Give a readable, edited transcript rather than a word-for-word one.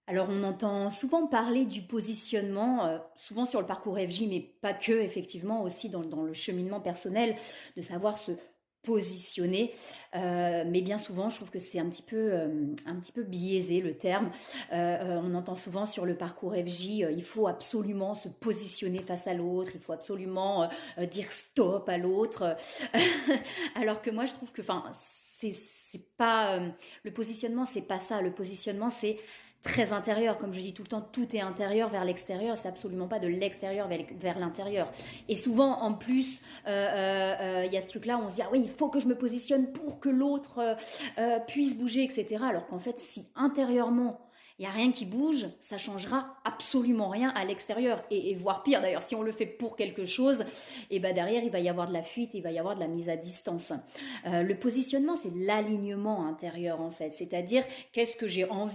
Alors, on entend souvent parler du positionnement, souvent sur le parcours FJ, mais pas que, effectivement, aussi dans le cheminement personnel, de savoir se positionner. Mais bien souvent, je trouve que c'est un petit peu biaisé le terme. On entend souvent sur le parcours FJ, il faut absolument se positionner face à l'autre, il faut absolument dire stop à l'autre. Alors que moi, je trouve que, enfin, c'est pas le positionnement, c'est pas ça. Le positionnement, c'est très intérieur, comme je dis tout le temps, tout est intérieur vers l'extérieur, c'est absolument pas de l'extérieur vers l'intérieur. Et souvent, en plus, il y a ce truc-là où on se dit ah oui, il faut que je me positionne pour que l'autre puisse bouger, etc. Alors qu'en fait, si intérieurement il n'y a rien qui bouge, ça changera absolument rien à l'extérieur. Et voire pire, d'ailleurs, si on le fait pour quelque chose, et ben derrière, il va y avoir de la fuite, il va y avoir de la mise à distance. Le positionnement, c'est l'alignement intérieur, en fait. C'est-à-dire, qu'est-ce que j'ai envie